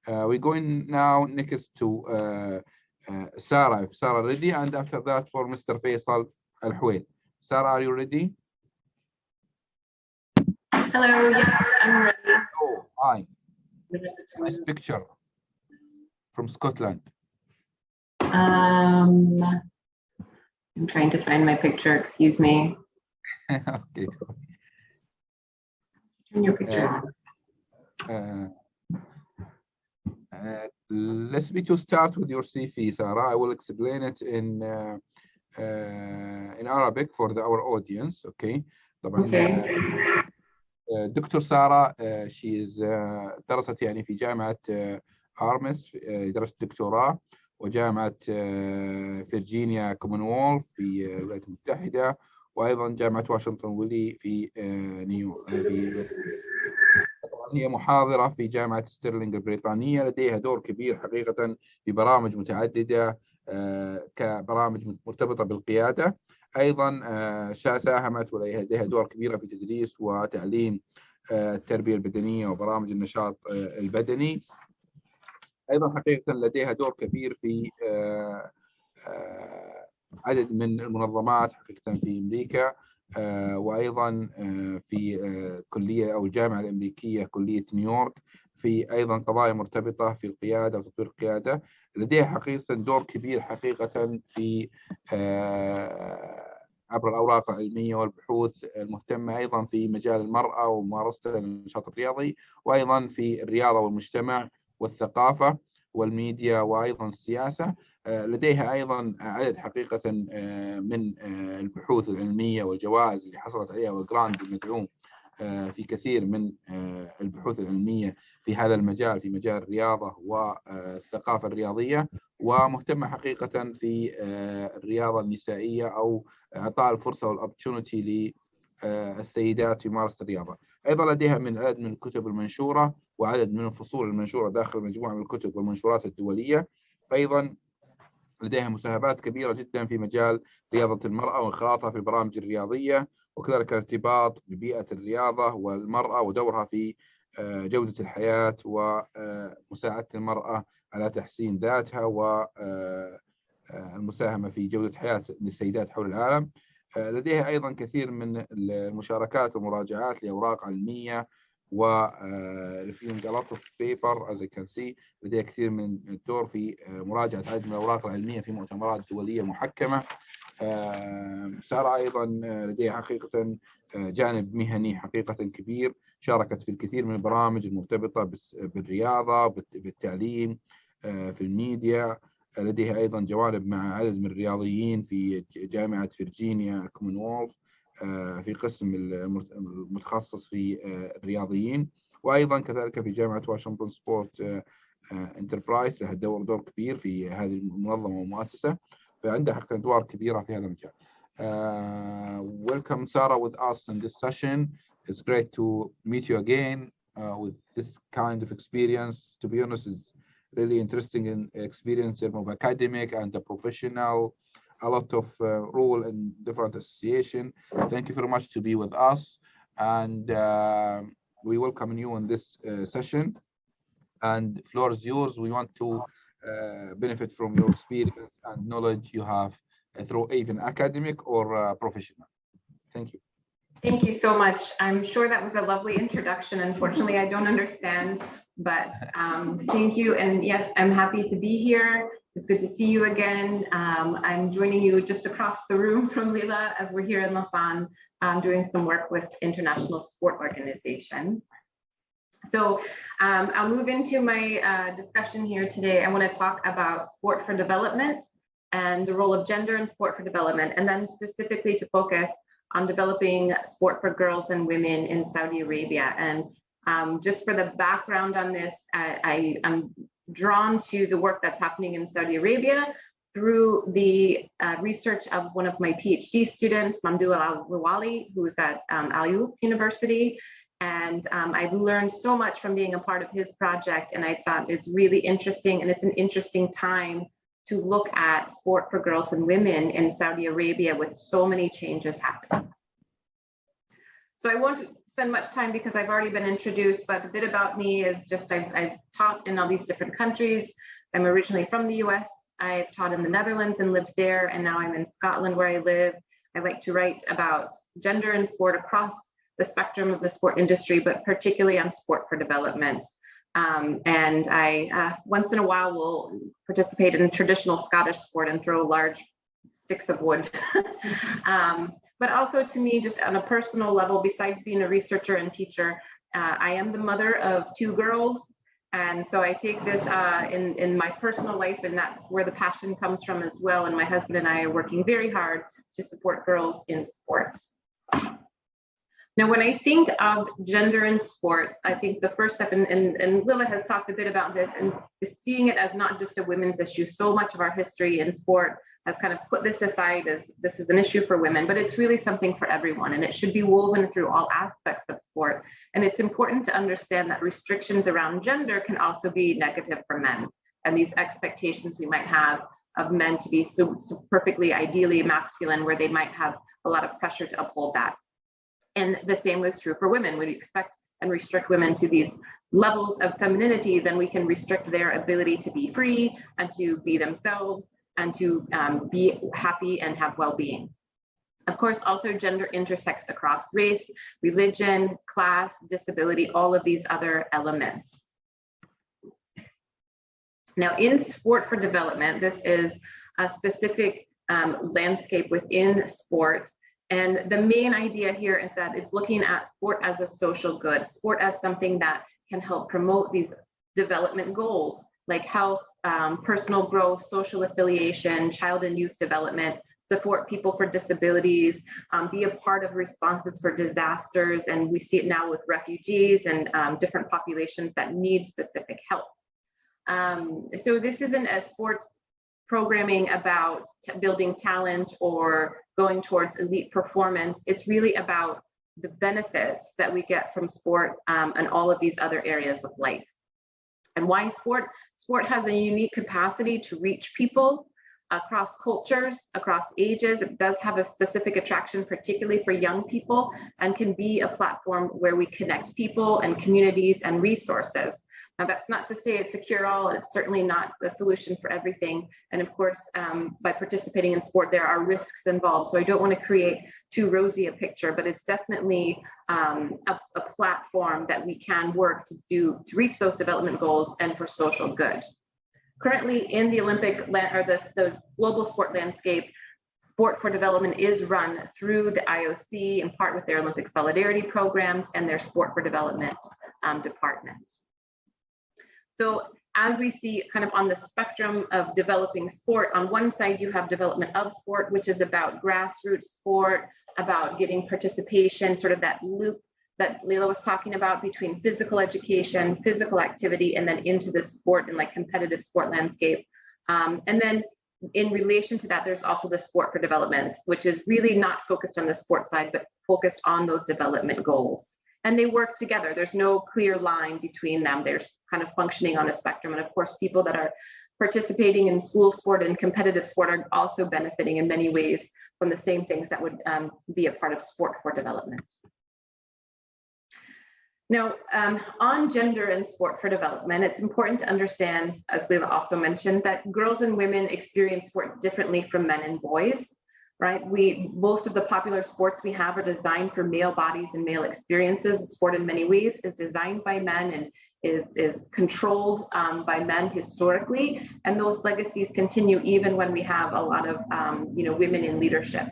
We're going now next to Sarah, if Sarah ready, and after that for Mr. Faisal Al-Houed. Sarah, are you ready? Hello, yes, I'm ready. Oh, hi. Nice picture from Scotland. I'm trying to find my picture, excuse me. Okay. Turn your picture on. Let's me to start with your CV, Sarah. I will explain it in Arabic for our audience. Okay. طبعا دكتور سارة she is درست يعني في جامعة هارمس درست دكتوراه، وجامعة فرجينيا كومنولث في الولايات المتحدة، وأيضا جامعة واشنطن ولي في هي محاضرة في جامعة ستيرلينغ البريطانية. لديها دور كبير حقيقة في برامج متعددة كبرامج مرتبطة بالقيادة. أيضا ساهمت ولديها دور كبير في تدريس وتعليم التربية البدنية وبرامج النشاط البدني. أيضا حقيقة لديها دور كبير في عدد من المنظمات حقيقة في أمريكا، وأيضا في كلية أو الجامعة الأمريكية كلية نيويورك في أيضا قضايا مرتبطة في القيادة وتطوير القيادة. لديها حقيقة دور كبير حقيقة في عبر الأوراق العلمية والبحوث المهتمة أيضا في مجال المرأة وممارسة النشاط الرياضي، وأيضا في الرياضة والمجتمع والثقافة والميديا وأيضا السياسة. لديها أيضا عدد حقيقة من البحوث العلمية والجوائز اللي حصلت عليها والجراند المدعوم في كثير من البحوث العلمية في هذا المجال، في مجال الرياضة والثقافة الرياضية، ومهتمة حقيقة في الرياضة النسائية أو إعطاء الفرصة والأوبتشونيتي للسيدات في ممارسة الرياضة. أيضا لديها من عدد من الكتب المنشورة وعدد من الفصول المنشورة داخل مجموعة من الكتب والمنشورات الدولية. أيضا لديها مساهمات كبيرة جدا في مجال رياضة المرأة وانخراطها في البرامج الرياضية، وكذلك الارتباط ببيئة الرياضة والمرأة ودورها في جودة الحياة ومساعدة المرأة على تحسين ذاتها والمساهمة في جودة حياة السيدات حول العالم. لديها أيضا كثير من المشاركات والمراجعات لأوراق علمية reviewing a lot of paper as I can see. لديها كثير من الدور في مراجعة عدد من الأوراق العلمية في مؤتمرات دولية محكمة. سارة أيضا لديها حقيقة جانب مهني حقيقة كبير، شاركت في الكثير من البرامج المرتبطة بالرياضة بالتعليم في الميديا. لديها أيضا جوانب مع عدد من الرياضيين في جامعة فرجينيا كومنولث في قسم المتخصص في الرياضيين، وأيضا كذلك في جامعة واشنطن سبورت انتربرايز لها دور كبير في هذه المنظمة والمؤسسة، فعندها حقيقة أدوار كبيرة في هذا المجال. Welcome Sarah with us in this session. It's great to meet you again with this kind of experience. To be honest, it's really interesting experience of academic and the professional, a lot of role in different association. Thank you very much to be with us, and we welcome you in this session. And the floor is yours. We want to benefit from your experience and knowledge you have through even academic or professional. Thank you. Thank you so much. I'm sure that was a lovely introduction. Unfortunately, I don't understand, but thank you. And yes, I'm happy to be here. It's good to see you again. I'm joining you just across the room from Lila as we're here in Lausanne doing some work with international sport organizations. So I'll move into my discussion here today. I want to talk about sport for development and the role of gender in sport for development, and then specifically to focus on developing sport for girls and women in Saudi Arabia. And just for the background on this, I'm drawn to the work that's happening in Saudi Arabia through the research of one of my PhD students, Mamdouh Al-Rawali, who's at Al-Ayoub University. And I've learned so much from being a part of his project, and I thought it's really interesting, and it's an interesting time to look at sport for girls and women in Saudi Arabia with so many changes happening. So I won't spend much time because I've already been introduced, but a bit about me is just I've taught in all these different countries. I'm originally from the US. I've taught in the Netherlands and lived there, and now I'm in Scotland where I live. I like to write about gender and sport across the spectrum of the sport industry, but particularly on sport for development. And I, once in a while, will participate in traditional Scottish sport and throw large sticks of wood. But also to me, just on a personal level, besides being a researcher and teacher, I am the mother of 2 girls. And so I take this in my personal life, and that's where the passion comes from as well. And my husband and I are working very hard to support girls in sport. Now, when I think of gender in sports, I think the first step, and Lila has talked a bit about this, and is seeing it as not just a women's issue. So much of our history in sport has kind of put this aside as this is an issue for women, but it's really something for everyone, and it should be woven through all aspects of sport. And it's important to understand that restrictions around gender can also be negative for men, and these expectations we might have of men to be so perfectly ideally masculine, where they might have a lot of pressure to uphold that. And the same was true for women. When we expect and restrict women to these levels of femininity, then we can restrict their ability to be free and to be themselves and to be happy and have well-being. Of course, also gender intersects across race, religion, class, disability, all of these other elements. Now, in sport for development, this is a specific landscape within sport. And the main idea here is that it's looking at sport as a social good, sport as something that can help promote these development goals like health, personal growth, social affiliation, child and youth development, support people for disabilities, be a part of responses for disasters. And we see it now with refugees and different populations that need specific help. So this isn't a sports programming about building talent or going towards elite performance. It's really about the benefits that we get from sport and all of these other areas of life. And why sport? Sport has a unique capacity to reach people across cultures, across ages. It does have a specific attraction, particularly for young people, and can be a platform where we connect people and communities and resources. Now, that's not to say it's a cure-all. It's certainly not the solution for everything. And of course, by participating in sport, there are risks involved. So I don't want to create too rosy a picture, but it's definitely a platform that we can work to reach those development goals and for social good. Currently in the Olympic or the global sport landscape, sport for development is run through the IOC, in part with their Olympic solidarity programs and their sport for development department. So as we see kind of on the spectrum of developing sport, on one side you have development of sport, which is about grassroots sport, about getting participation, sort of that loop that Leila was talking about between physical education, physical activity, and then into the sport and like competitive sport landscape. And then in relation to that, there's also the sport for development, which is really not focused on the sport side, but focused on those development goals. And they work together. There's no clear line between them. They're kind of functioning on a spectrum. And of course, people that are participating in school sport and competitive sport are also benefiting in many ways from the same things that would be a part of sport for development. Now, on gender and sport for development, it's important to understand, as Leila also mentioned, that girls and women experience sport differently from men and boys. Right? Most of the popular sports we have are designed for male bodies and male experiences. Sport in many ways is designed by men and is controlled by men historically. And those legacies continue even when we have a lot of women in leadership.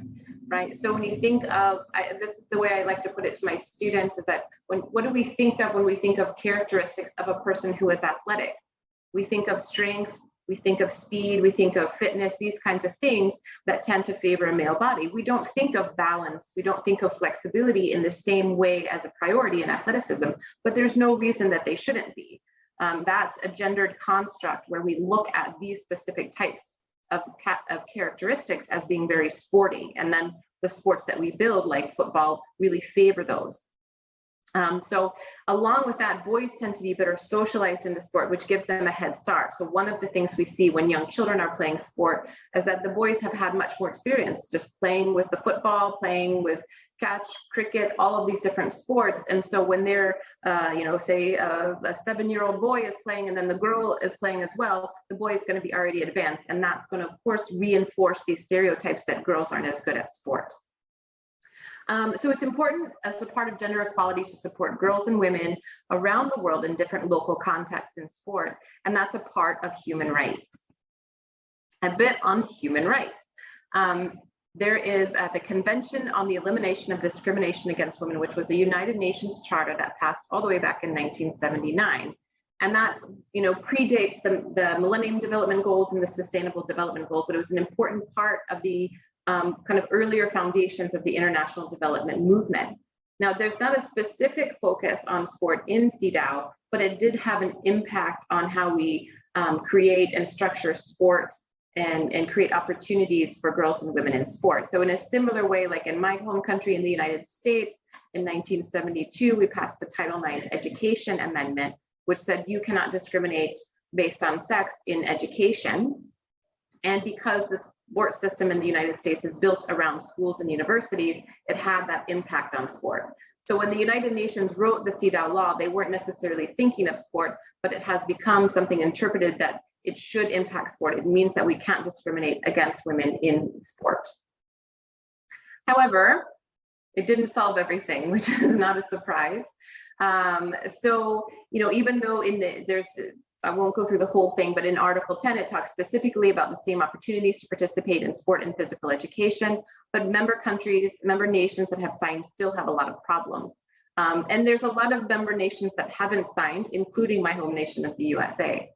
Right? So when you think of, this is the way I like to put it to my students, is that what do we think of when we think of characteristics of a person who is athletic? We think of strength, we think of speed, we think of fitness, these kinds of things that tend to favor a male body. We don't think of balance, we don't think of flexibility in the same way as a priority in athleticism, but there's no reason that they shouldn't be. That's a gendered construct where we look at these specific types of characteristics as being very sporty, and then the sports that we build, like football, really favor those. So along with that, boys tend to be better socialized into sport, which gives them a head start. So one of the things we see when young children are playing sport is that the boys have had much more experience just playing with the football, playing with catch, cricket, all of these different sports. And so when they're, say a 7-year-old boy is playing and then the girl is playing as well, the boy is going to be already advanced. And that's going to, of course, reinforce these stereotypes that girls aren't as good at sport. So it's important as a part of gender equality to support girls and women around the world in different local contexts in sport, and that's a part of human rights. A bit on human rights. There is the Convention on the Elimination of Discrimination Against Women, which was a United Nations charter that passed all the way back in 1979. And that's, predates the Millennium Development Goals and the Sustainable Development Goals, but it was an important part of the kind of earlier foundations of the international development movement. Now, there's not a specific focus on sport in CEDAW, but it did have an impact on how we create and structure sport and create opportunities for girls and women in sport. So in a similar way, like in my home country in the United States, in 1972, we passed the Title IX Education Amendment, which said you cannot discriminate based on sex in education. And because the sport system in the United States is built around schools and universities, it had that impact on sport. So when the United Nations wrote the CEDAW law, they weren't necessarily thinking of sport, but it has become something interpreted that it should impact sport. It means that we can't discriminate against women in sport. However, it didn't solve everything, which is not a surprise. Even though I won't go through the whole thing, but in Article 10, it talks specifically about the same opportunities to participate in sport and physical education, but member nations that have signed still have a lot of problems. And there's a lot of member nations that haven't signed, including my home nation of the USA.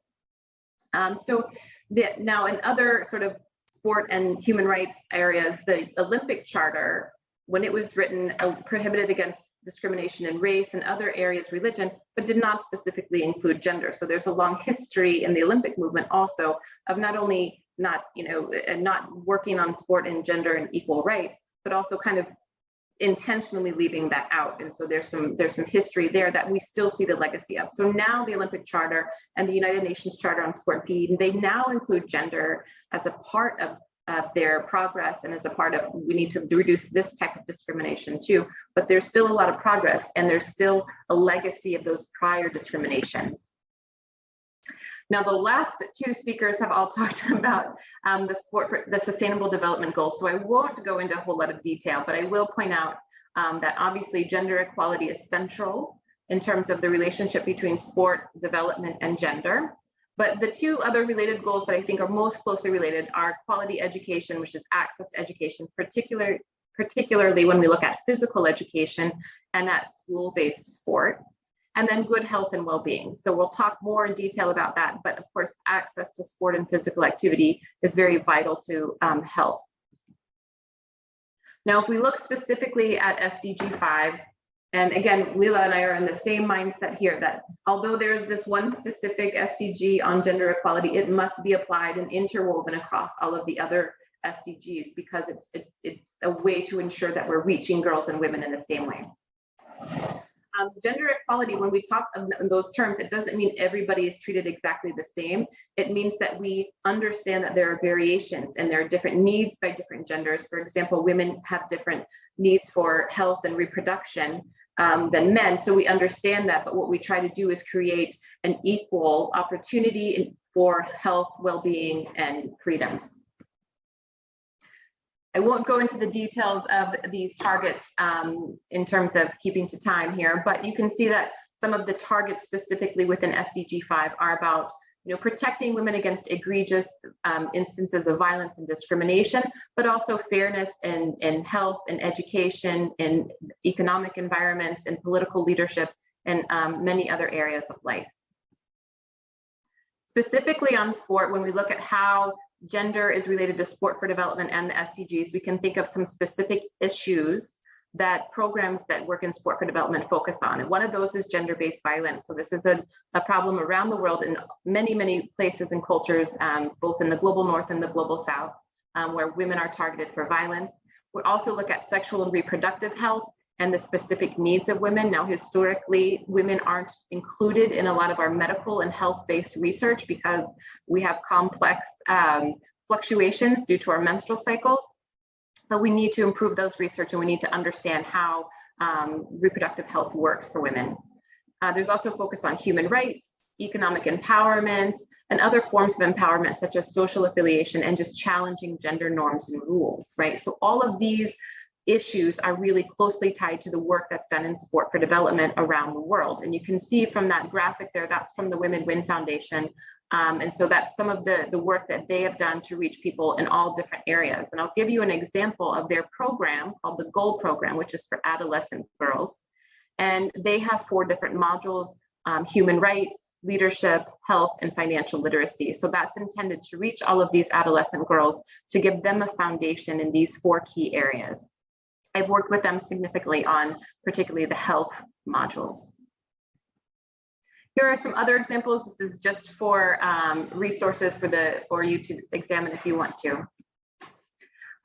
Now in other sort of sport and human rights areas, the Olympic Charter, when it was written, prohibited against discrimination in race and other areas, religion, but did not specifically include gender. So there's a long history in the Olympic movement also of not only not working on sport and gender and equal rights, but also kind of intentionally leaving that out. And so there's some history there that we still see the legacy of. So now the Olympic Charter and the United Nations Charter on Sport and PE, they now include gender as a part of their progress and as a part of, we need to reduce this type of discrimination too, but there's still a lot of progress and there's still a legacy of those prior discriminations. Now, the last two speakers have all talked about the Sustainable Development Goals, so I won't go into a whole lot of detail, but I will point out that obviously gender equality is central in terms of the relationship between sport, development, and gender. But the two other related goals that I think are most closely related are quality education, which is access to education, particularly when we look at physical education and at school-based sport, and then good health and well-being. So we'll talk more in detail about that, but of course, access to sport and physical activity is very vital to health. Now, if we look specifically at SDG 5, and again, Lila and I are in the same mindset here that although there's this one specific SDG on gender equality, it must be applied and interwoven across all of the other SDGs because it's a way to ensure that we're reaching girls and women in the same way. Gender equality, when we talk in those terms, it doesn't mean everybody is treated exactly the same. It means that we understand that there are variations and there are different needs by different genders. For example, women have different needs for health and reproduction than men, so we understand that, but what we try to do is create an equal opportunity for health, well-being, and freedoms. I won't go into the details of these targets in terms of keeping to time here, but you can see that some of the targets specifically within SDG 5 are about protecting women against egregious instances of violence and discrimination, but also fairness in health and education, in economic environments, and political leadership, and many other areas of life. Specifically on sport, when we look at how gender is related to sport for development and the SDGs, we can think of some specific issues that programs that work in sport for development focus on. And one of those is gender-based violence. So this is a problem around the world in many, many places and cultures, both in the global north and the global south, where women are targeted for violence. We also look at sexual and reproductive health and the specific needs of women. Now, historically, women aren't included in a lot of our medical and health-based research because we have complex fluctuations due to our menstrual cycles. But we need to improve those research, and we need to understand how reproductive health works for women. There's also focus on human rights, economic empowerment, and other forms of empowerment such as social affiliation and just challenging gender norms and rules, right? So all of these issues are really closely tied to the work that's done in sport for development around the world. And you can see from that graphic there, that's from the Women Win Foundation. And so that's some of the work that they have done to reach people in all different areas. And I'll give you an example of their program called the GOLD program, which is for adolescent girls. And they have 4 different modules: human rights, leadership, health, and financial literacy. So that's intended to reach all of these adolescent girls to give them a foundation in these 4 key areas. I've worked with them significantly on particularly the health modules. Here are some other examples. This is just for resources for you to examine if you want to.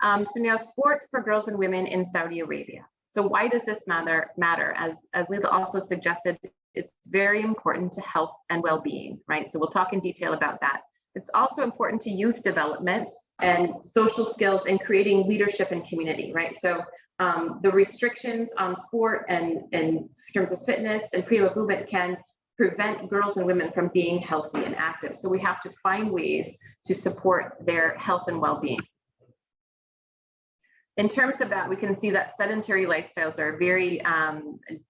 So now, sport for girls and women in Saudi Arabia. So why does this matter? As Leila also suggested, it's very important to health and well-being, right? So we'll talk in detail about that. It's also important to youth development and social skills and creating leadership and community, right? So the restrictions on sport and in terms of fitness and freedom of movement can prevent girls and women from being healthy and active. So we have to find ways to support their health and well-being. In terms of that, we can see that sedentary lifestyles are a very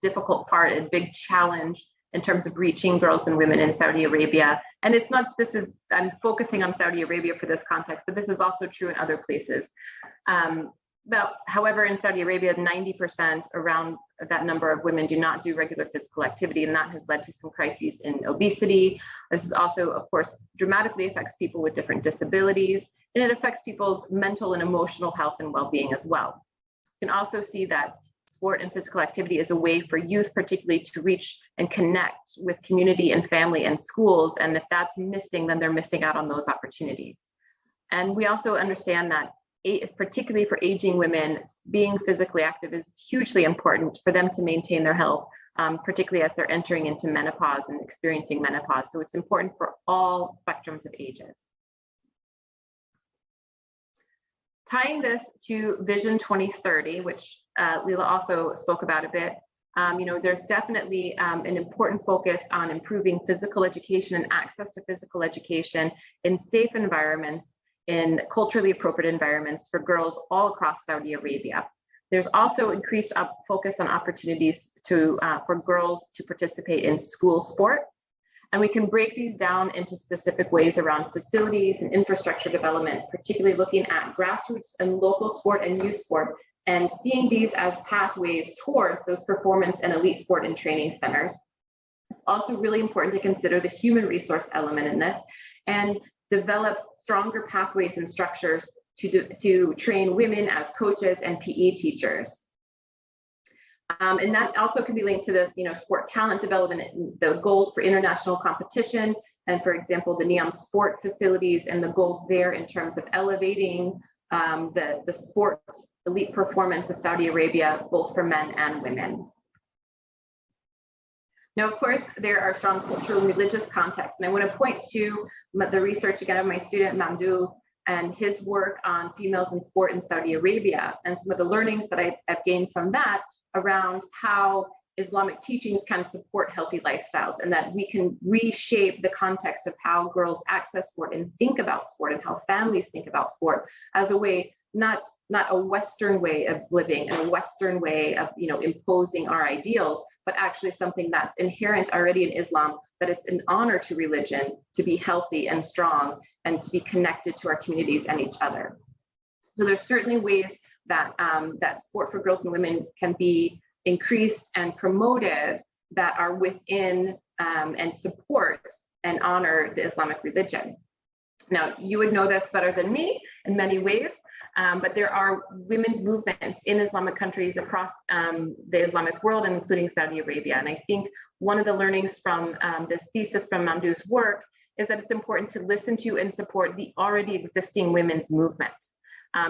difficult part and big challenge in terms of reaching girls and women in Saudi Arabia. And it's not, I'm focusing on Saudi Arabia for this context, but this is also true in other places. However, in Saudi Arabia, 90% around that number of women do not do regular physical activity, and that has led to some crises in obesity. This is also, of course, dramatically affects people with different disabilities, and it affects people's mental and emotional health and well-being as well. You can also see that sport and physical activity is a way for youth particularly to reach and connect with community and family and schools, and if that's missing, then they're missing out on those opportunities. And we also understand that particularly for aging women, being physically active is hugely important for them to maintain their health, particularly as they're entering into menopause and experiencing menopause. So it's important for all spectrums of ages. Tying this to Vision 2030, which Leila also spoke about a bit, there's definitely an important focus on improving physical education and access to physical education in safe environments, in culturally appropriate environments for girls all across Saudi Arabia. There's also increased focus on opportunities for girls to participate in school sport. And we can break these down into specific ways around facilities and infrastructure development, particularly looking at grassroots and local sport and youth sport, and seeing these as pathways towards those performance and elite sport and training centers. It's also really important to consider the human resource element in this and develop stronger pathways and structures to train women as coaches and PE teachers. And that also can be linked to the sport talent development, the goals for international competition, and for example, the NEOM sport facilities and the goals there in terms of elevating the sport elite performance of Saudi Arabia, both for men and women. Now, of course, there are strong cultural and religious contexts, and I want to point to the research again of my student Mamdouh and his work on females in sport in Saudi Arabia, and some of the learnings that I've gained from that around how Islamic teachings can support healthy lifestyles, and that we can reshape the context of how girls access sport and think about sport and how families think about sport as a way, not a Western way of living and a Western way of imposing our ideals, but actually something that's inherent already in Islam, that it's an honor to religion to be healthy and strong and to be connected to our communities and each other. So there's certainly ways that that sport for girls and women can be increased and promoted that are within and support and honor the Islamic religion. Now, you would know this better than me in many ways, but there are women's movements in Islamic countries across the Islamic world, including Saudi Arabia. And I think one of the learnings from this thesis from Mamdouh's work is that it's important to listen to and support the already existing women's movement.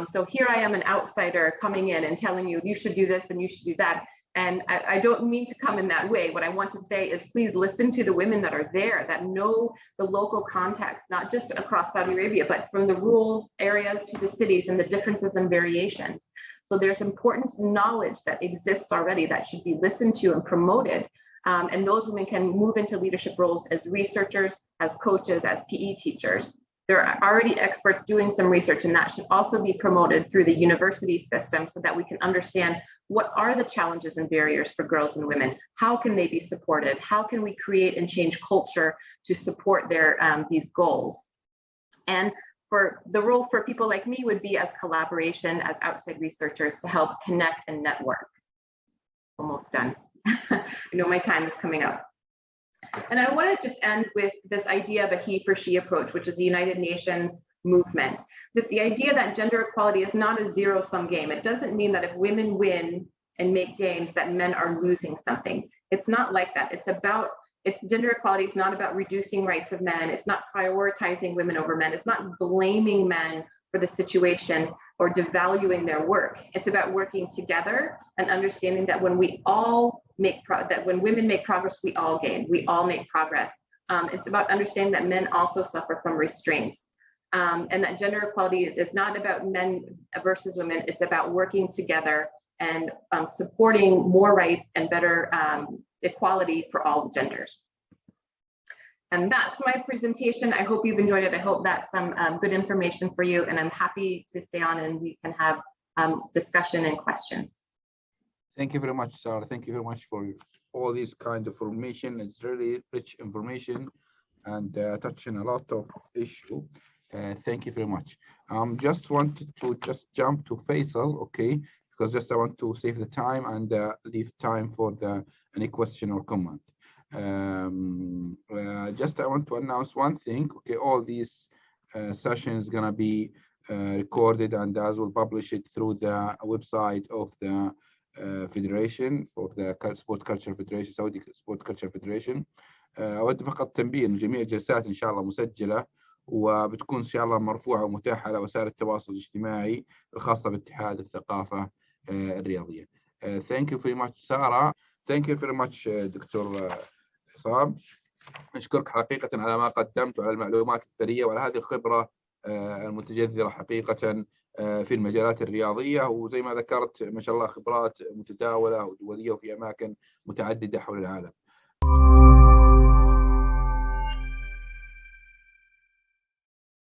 So here I am, an outsider coming in and telling you, you should do this and you should do that. And I don't mean to come in that way. What I want to say is please listen to the women that are there, that know the local context, not just across Saudi Arabia, but from the rural areas to the cities and the differences and variations. So there's important knowledge that exists already that should be listened to and promoted. And those women can move into leadership roles as researchers, as coaches, as PE teachers. There are already experts doing some research, and that should also be promoted through the university system so that we can understand what are the challenges and barriers for girls and women. How can they be supported? How can we create and change culture to support their these goals? And for the role for people like me would be as collaboration, as outside researchers to help connect and network. Almost done. I know my time is coming up. And I want to just end with this idea of a he for she approach, which is the United Nations movement. That the idea that gender equality is not a zero-sum game. It doesn't mean that if women win and make gains that men are losing something. It's not like that. It's gender equality is not about reducing rights of men. It's not prioritizing women over men. It's not blaming men for the situation or devaluing their work. It's about working together and understanding that when we all when women make progress, we all gain, we all make progress. It's about understanding that men also suffer from restraints, and that gender equality is not about men versus women. It's about working together and supporting more rights and better equality for all genders. And that's my presentation. I hope you've enjoyed it. I hope that's some good information for you, and I'm happy to stay on and we can have discussion and questions. Thank you very much, Sarah. Thank you very much for all this kind of information. It's really rich information and touching a lot of issue. Thank you very much. Just wanted to jump to Faisal, okay? Because I want to save the time and leave time for any question or comment. I want to announce one thing, okay? All these sessions gonna be recorded, and as we'll publish it through the website of the فيدريشن for the Sport Culture Federation, Saudi Sport Culture Federation. أود فقط تنبيه إن جميع الجلسات إن شاء الله مسجلة وبتكون إن شاء الله مرفوعة ومتاحة على وسائل التواصل الاجتماعي الخاصة باتحاد الثقافة الرياضية. Thank you very much Sarah. Thank you very much دكتور عصام. نشكرك حقيقة على ما قدمت وعلى المعلومات الثرية وعلى هذه الخبرة المتجذرة حقيقة في المجالات الرياضية، وزي ما ذكرت ما شاء الله خبرات متداولة ودولية وفي أماكن متعددة حول العالم.